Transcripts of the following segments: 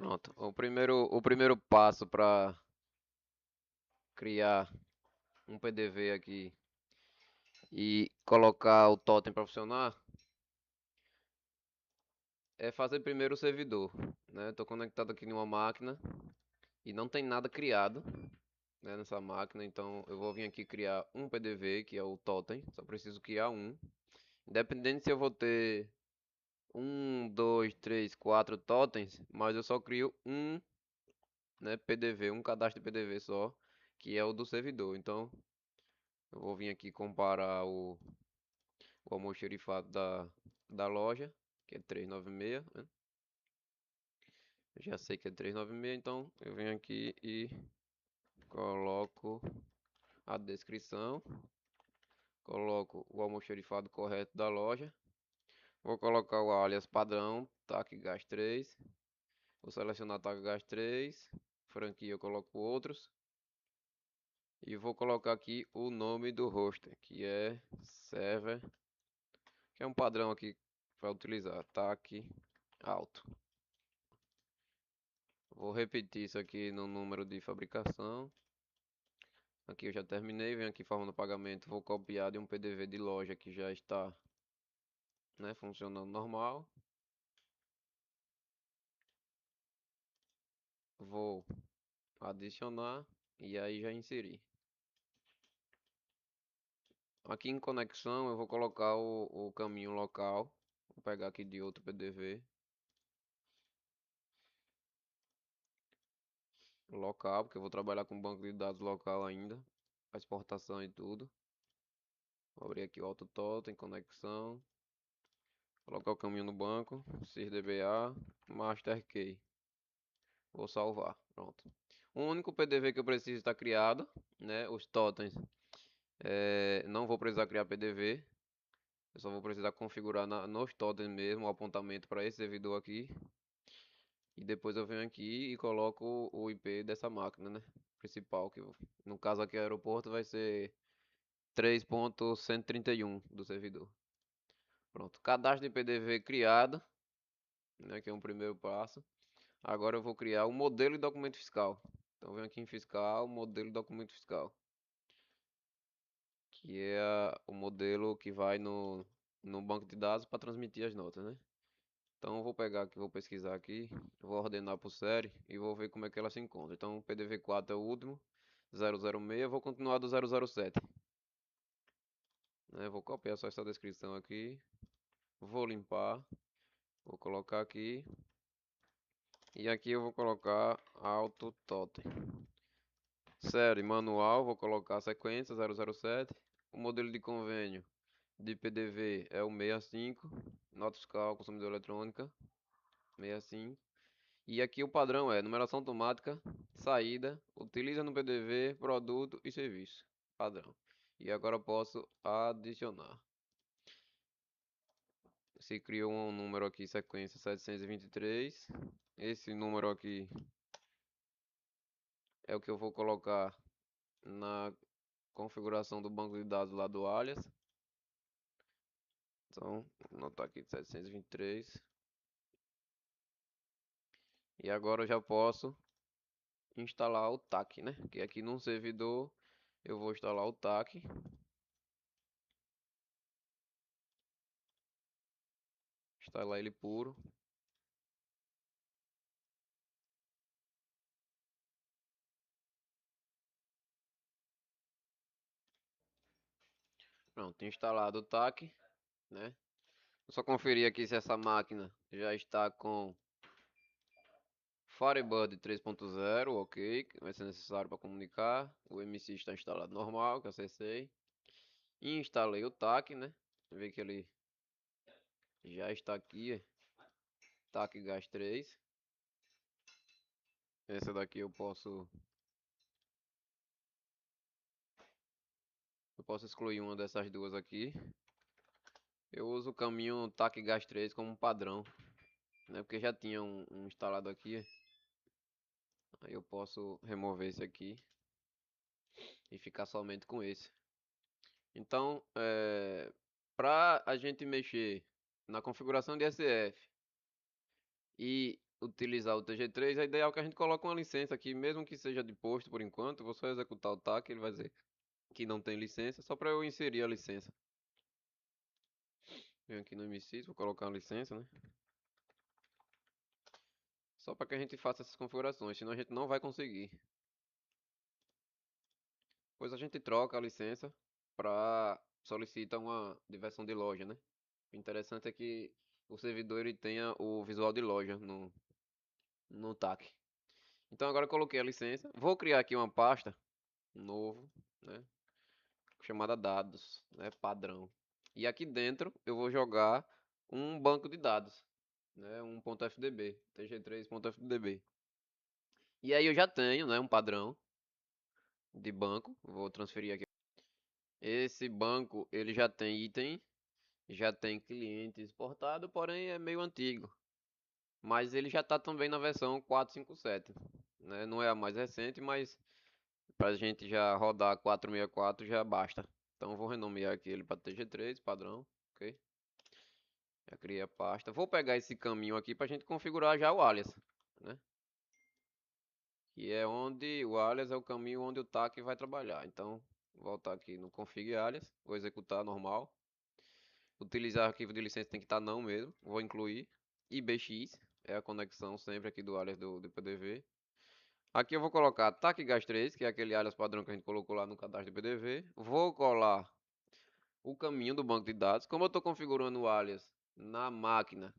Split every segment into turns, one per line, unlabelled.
Pronto. O primeiro passo para criar um PDV aqui e colocar o totem para funcionar é fazer primeiro o servidor, né? Estou conectado aqui em uma máquina e não tem nada criado, né, nessa máquina, então eu vou vir aqui criar um PDV, que é o totem, só preciso criar um. Independente se eu vou ter um, dois, três, quatro totens, mas eu só crio um, né, PDV, um cadastro de PDV só, que é o do servidor. Então eu vou vir aqui comparar o almoxarifado da loja, que é 396, né? Eu já sei que é 396, então eu venho aqui e coloco a descrição, coloco o almoxarifado correto da loja, vou colocar o alias padrão, TAC Gas 3, vou selecionar TAC Gas 3, franquia eu coloco outros, e vou colocar aqui o nome do hoster, que é server, que é um padrão aqui para utilizar, TAC alto. Vou repetir isso aqui no número de fabricação. Aqui eu já terminei, venho aqui forma do pagamento, vou copiar de um PDV de loja que já está, né, funcionando normal. Vou adicionar e aí já inserir. Aqui em conexão eu vou colocar o caminho local. Vou pegar aqui de outro PDV local, porque eu vou trabalhar com banco de dados local ainda, a exportação e tudo. Vou abrir aqui o AutoTotem, conexão, colocar o caminho no banco, sysdba, master key. Vou salvar, pronto. O único PDV que eu preciso está criado, né? Os totens, não vou precisar criar PDV. Eu só vou precisar configurar nos totens mesmo o apontamento para esse servidor aqui. E depois eu venho aqui e coloco o IP dessa máquina, né? Principal, que no caso aqui aeroporto vai ser 3.131 do servidor. Pronto, cadastro de PDV criado, né? Que é um primeiro passo. Agora eu vou criar o modelo de documento fiscal. Então eu venho aqui em fiscal, modelo de documento fiscal. Que é o modelo que vai no banco de dados para transmitir as notas, né? Então eu vou pegar aqui, vou pesquisar aqui, vou ordenar por série e vou ver como é que ela se encontra. Então o PDV4 é o último, 006, eu vou continuar do 007, né? Vou copiar só essa descrição aqui, vou limpar, vou colocar aqui e aqui eu vou colocar Auto Totem. Série manual, vou colocar a sequência 007, o modelo de convênio de PDV é o 65, nota fiscal, consumidor eletrônica, 65. E aqui o padrão é numeração automática, saída, utiliza no PDV, produto e serviço. Padrão. E agora eu posso adicionar. Se criou um número aqui, sequência 723. Esse número aqui é o que eu vou colocar na configuração do banco de dados lá do alias. Então, vou anotar aqui 723. E agora eu já posso instalar o TAC, né? Que aqui no servidor eu vou instalar o TAC. Instalar ele puro. Pronto, instalado o TAC, né? Vou só conferir aqui se essa máquina já está com Firebird 3.0, ok, que vai ser necessário para comunicar. O MC está instalado normal, que eu acessei. E instalei o TAC, né? Vê que ele já está aqui, TAC Gas 3. Essa daqui eu posso excluir uma dessas duas aqui. Eu uso o caminho TAC Gas 3 como padrão, né? Porque já tinha um instalado aqui. Aí eu posso remover esse aqui e ficar somente com esse. Então, para a gente mexer na configuração de SF e utilizar o TG3, é ideal que a gente coloque uma licença aqui, mesmo que seja de posto por enquanto. Vou só executar o TAC, ele vai dizer que não tem licença, só para eu inserir a licença. Venho aqui no M6, vou colocar uma licença, né? Só para que a gente faça essas configurações, senão a gente não vai conseguir. Depois a gente troca a licença para solicitar uma versão de loja, né? O interessante é que o servidor ele tenha o visual de loja no TAC. Então agora eu coloquei a licença. Vou criar aqui uma pasta novo, né? Chamada dados, né? Padrão. E aqui dentro eu vou jogar um banco de dados, né? Um .fdb, tg3.fdb. E aí eu já tenho, né? Um padrão de banco. Vou transferir aqui. Esse banco ele já tem item, já tem cliente exportado, porém é meio antigo. Mas ele já está também na versão 457, né? Não é a mais recente, mas para a gente já rodar 464 já basta. Então vou renomear aqui ele para TG3, padrão, ok? Já criei a pasta. Vou pegar esse caminho aqui para a gente configurar já o alias, né? Que é onde o alias é o caminho onde o TAC vai trabalhar. Então, vou voltar aqui no config alias, vou executar normal. Utilizar arquivo de licença tem que estar não mesmo, vou incluir. IBX é a conexão sempre aqui do alias do PDV. Aqui eu vou colocar TAC-GAS3, que é aquele alias padrão que a gente colocou lá no cadastro do PDV. Vou colar o caminho do banco de dados. Como eu estou configurando o alias na máquina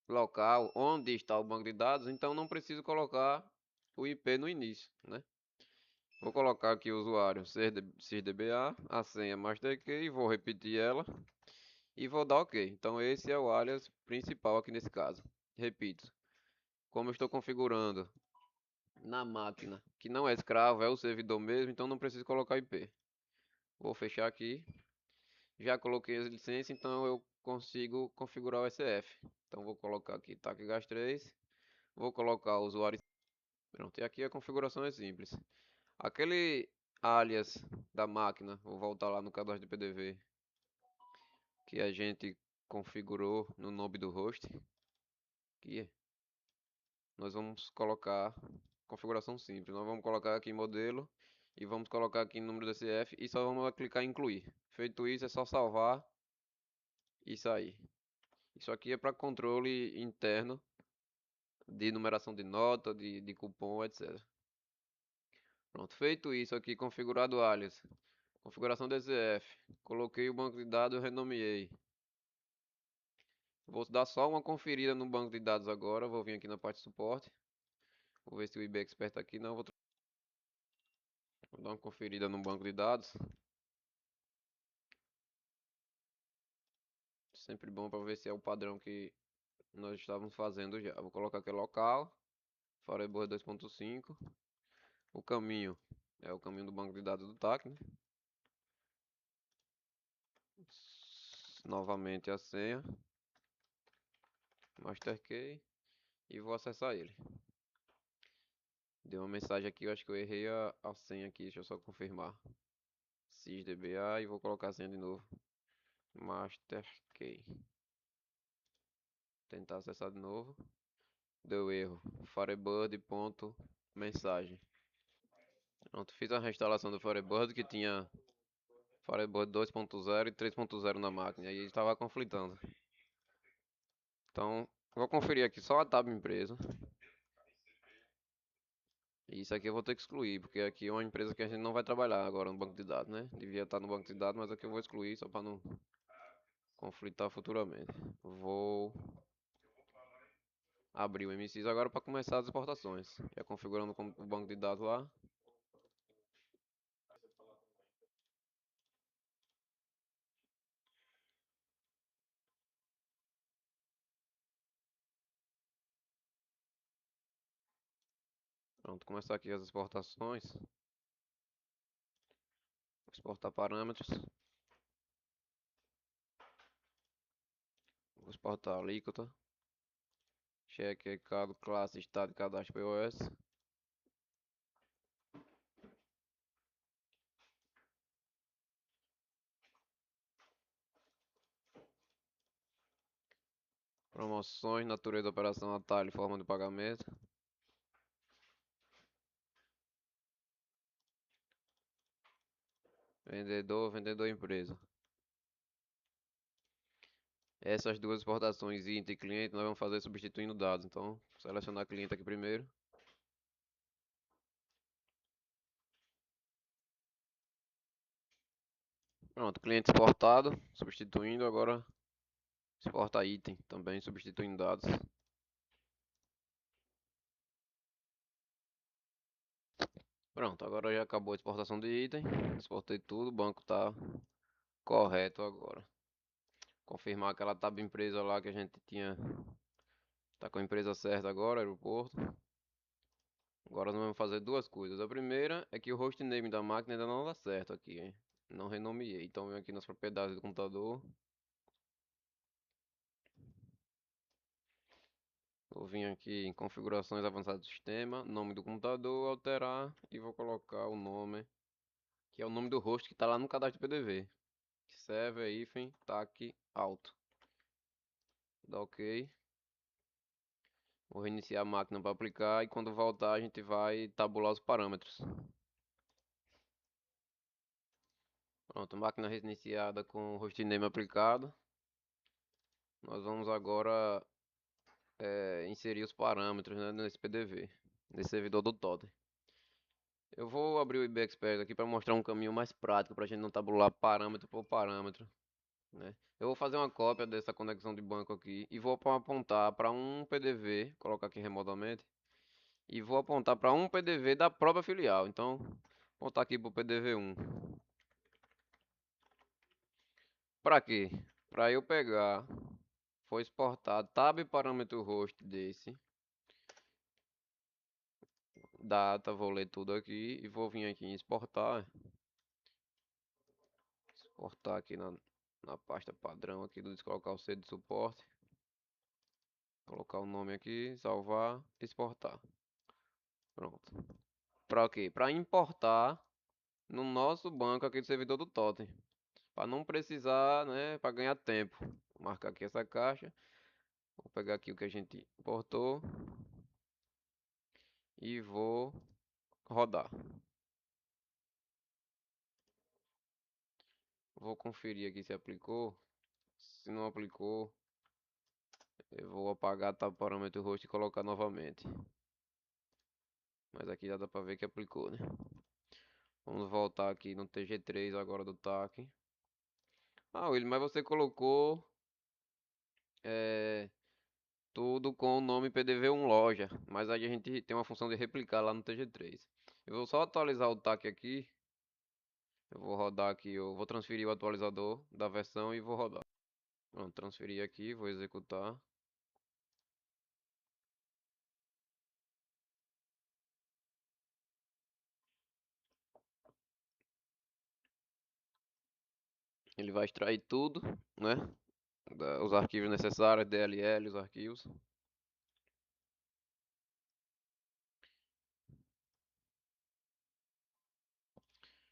local onde está o banco de dados, então não preciso colocar o IP no início, né? Vou colocar aqui o usuário sysdba, a senha masterkey, vou repetir ela e vou dar OK. Então esse é o alias principal aqui nesse caso. Repito, como eu estou configurando na máquina que não é escravo, é o servidor mesmo, então não preciso colocar IP. Vou fechar aqui. Já coloquei as licenças, então eu consigo configurar o SF. Então vou colocar aqui TAC-GAS3, vou colocar o usuário. Pronto, e aqui a configuração é simples. Aquele alias da máquina, vou voltar lá no cadastro de PDV que a gente configurou no nome do host. Aqui nós vamos colocar configuração simples. Nós vamos colocar aqui modelo e vamos colocar aqui número do CF e só vamos clicar em incluir. Feito isso, é só salvar e sair. Isso aqui é para controle interno de numeração de nota, de cupom, etc. Pronto, feito isso aqui, configurado o alias, configuração DCF, coloquei o banco de dados, renomeei. Vou dar só uma conferida no banco de dados agora, vou vir aqui na parte de suporte. Vou ver se o IB Expert tá aqui, não, vou dar uma conferida no banco de dados. Sempre bom para ver se é o padrão que nós estávamos fazendo já. Vou colocar aqui local, Firebird 2.5. O caminho é o caminho do banco de dados do TAC, né? Novamente a senha, master key, e vou acessar ele. Deu uma mensagem aqui, eu acho que eu errei a senha aqui, deixa eu só confirmar. sysdba e vou colocar a senha de novo. Master key. Tentar acessar de novo. Deu erro. Firebird ponto mensagem. Pronto, fiz a reinstalação do Firebird que tinha Firebird 2.0 e 3.0 na máquina e estava conflitando. Então, vou conferir aqui só a tab empresa. E isso aqui eu vou ter que excluir, porque aqui é uma empresa que a gente não vai trabalhar agora no banco de dados, né? Devia estar no banco de dados, mas aqui eu vou excluir só para não conflitar futuramente. Vou abrir o M6 agora para começar as exportações. Já configurando o banco de dados lá. Pronto, começar aqui as exportações. Exportar parâmetros. Vou exportar a alíquota. Cheque, recado, classe, estado, cadastro, POS. Promoções, natureza da operação, atalho, forma de pagamento. Vendedor, vendedor empresa. Essas duas exportações, índice e cliente, nós vamos fazer substituindo dados. Então, selecionar cliente aqui primeiro. Pronto, cliente exportado, substituindo. Agora, exporta item, também substituindo dados. Pronto, agora já acabou a exportação de item. Exportei tudo, o banco está correto agora. Confirmar aquela tab empresa lá que a gente tinha. Tá com a empresa certa agora, aeroporto. Agora nós vamos fazer duas coisas. A primeira é que o hostname da máquina ainda não dá certo aqui, hein? Não renomeei. Então venho aqui nas propriedades do computador. Vou vir aqui em configurações avançadas do sistema, nome do computador, alterar e vou colocar o nome, que é o nome do host que está lá no cadastro do PDV. Server hífen tac alto. Dá OK. Vou reiniciar a máquina para aplicar e quando voltar a gente vai tabular os parâmetros. Pronto, máquina reiniciada com o hostname aplicado. Nós vamos agora inserir os parâmetros, né, nesse PDV, nesse servidor do Totem. Eu vou abrir o IB Expert aqui para mostrar um caminho mais prático para a gente não tabular parâmetro por parâmetro, né? Eu vou fazer uma cópia dessa conexão de banco aqui e vou apontar para um PDV, colocar aqui remotamente, e vou apontar para um PDV da própria filial. Então, apontar aqui para o PDV 1. Para quê? Para eu pegar, for exportar tab parâmetro host desse, data, vou ler tudo aqui e vou vir aqui em exportar. Exportar aqui na pasta padrão aqui do colocar o C de suporte. Colocar o nome aqui, salvar, exportar. Pronto. Para quê? Para importar no nosso banco aqui do servidor do Totem. Para não precisar, né, para ganhar tempo. Vou marcar aqui essa caixa. Vou pegar aqui o que a gente importou e vou rodar. Vou conferir aqui se aplicou. Se não aplicou, eu vou apagar tab parâmetro host e colocar novamente. Mas aqui já dá para ver que aplicou, né? Vamos voltar aqui no TG3 agora do TAC. Ah, William, mas você colocou é, tudo com o nome PDV1 loja. Mas aí a gente tem uma função de replicar lá no TG3. Eu vou só atualizar o TAC aqui. Eu vou rodar aqui, eu vou transferir o atualizador da versão e vou rodar. Pronto, transferir aqui, vou executar. Ele vai extrair tudo, né? Os arquivos necessários, DLL, os arquivos.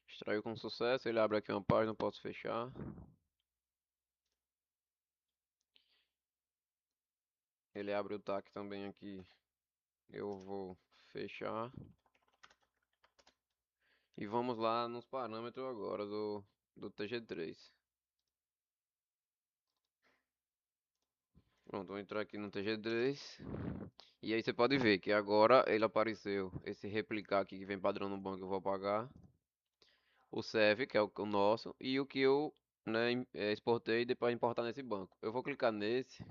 Extraiu com sucesso, ele abre aqui uma página, posso fechar. Ele abre o TAC também aqui. Eu vou fechar. E vamos lá nos parâmetros agora do TG3. Pronto, vou entrar aqui no TG3. E aí você pode ver que agora ele apareceu. Esse replicar aqui que vem padrão no banco eu vou apagar. O serve, que é o nosso. E o que eu, né, exportei depois importar nesse banco. Eu vou clicar nesse.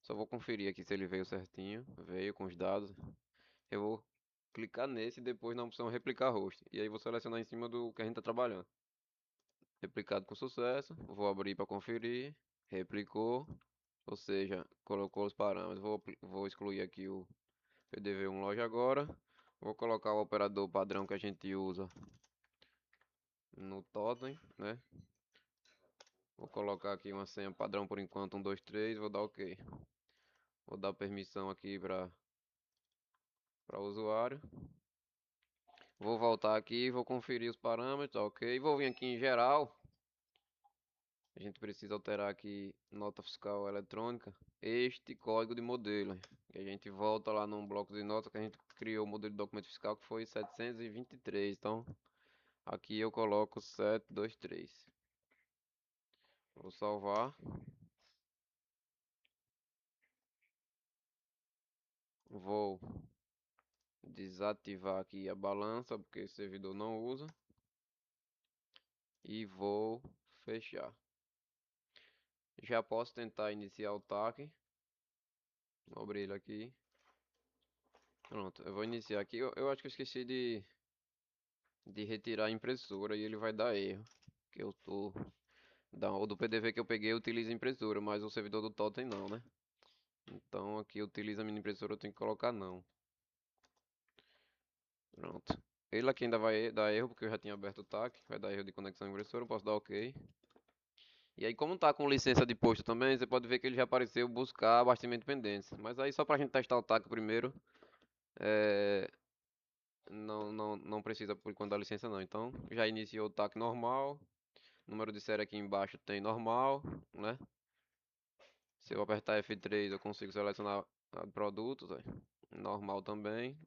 Só vou conferir aqui se ele veio certinho. Veio com os dados. Eu vou clicar nesse e depois na opção replicar host. E aí vou selecionar em cima do que a gente está trabalhando. Replicado com sucesso. Vou abrir para conferir. Replicou. Ou seja, colocou os parâmetros. Vou excluir aqui o PDV1 loja agora. Vou colocar o operador padrão que a gente usa no totem, né? Vou colocar aqui uma senha padrão por enquanto, 1, 2, 3. Vou dar OK. Vou dar permissão aqui para o usuário. Vou voltar aqui, vou conferir os parâmetros, OK. Vou vir aqui em geral. A gente precisa alterar aqui nota fiscal eletrônica, este código de modelo. E a gente volta lá num bloco de notas que a gente criou o modelo de documento fiscal que foi 723. Então, aqui eu coloco 723. Vou salvar. Vou desativar aqui a balança, porque o servidor não usa. E vou fechar. Já posso tentar iniciar o TAC. Vou abrir ele aqui. Pronto, eu vou iniciar aqui. Eu acho que eu esqueci de retirar a impressora e ele vai dar erro. Que eu tô. O do PDV que eu peguei utiliza impressora, mas o servidor do Totem não, né? Então aqui utiliza a minha impressora, eu tenho que colocar não. Pronto. Ele aqui ainda vai dar erro, porque eu já tinha aberto o TAC. Vai dar erro de conexão à impressora, eu posso dar OK. E aí, como tá com licença de posto também, você pode ver que ele já apareceu buscar abastecimento de pendências. Mas aí, só pra gente testar o TAC primeiro, é, não precisa por enquanto da licença não. Então, já iniciou o TAC normal. Número de série aqui embaixo tem normal, né? Se eu apertar F3 eu consigo selecionar produtos, normal também.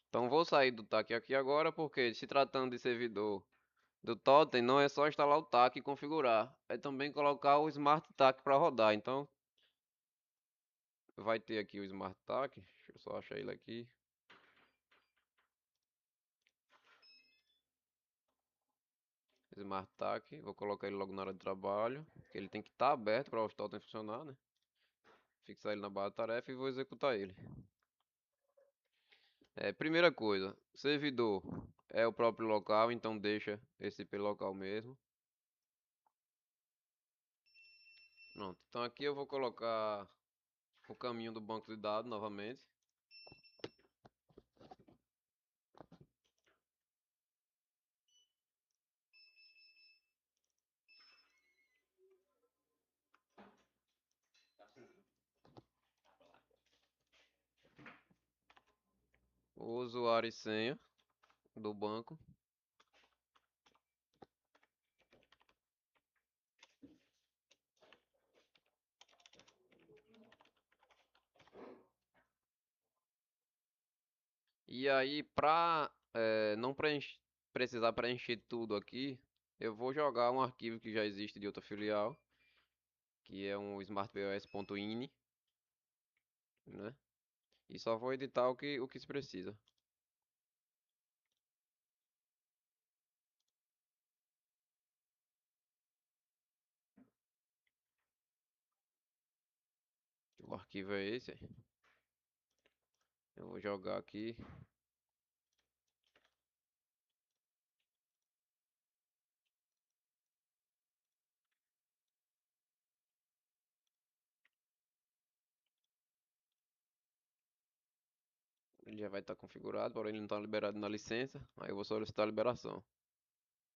Então vou sair do TAC aqui agora porque se tratando de servidor do Totem não é só instalar o TAC e configurar, é também colocar o Smart TAC para rodar. Então vai ter aqui o Smart TAC, deixa eu só achar ele aqui. Smart TAC, vou colocar ele logo na área de trabalho, que ele tem que estar aberto para o Totem funcionar, né? Fixar ele na barra de tarefa e vou executar ele. Primeira coisa, servidor é o próprio local, então deixa esse IP local mesmo. Pronto, então aqui eu vou colocar o caminho do banco de dados novamente. O usuário e senha do banco. E aí, para não precisar preencher tudo aqui, eu vou jogar um arquivo que já existe de outra filial, que é um smartbos.ini, né? E só vou editar o que se precisa. O arquivo é esse. Eu vou jogar aqui. Ele já vai estar configurado, porém ele não está liberado na licença. Aí eu vou solicitar a liberação.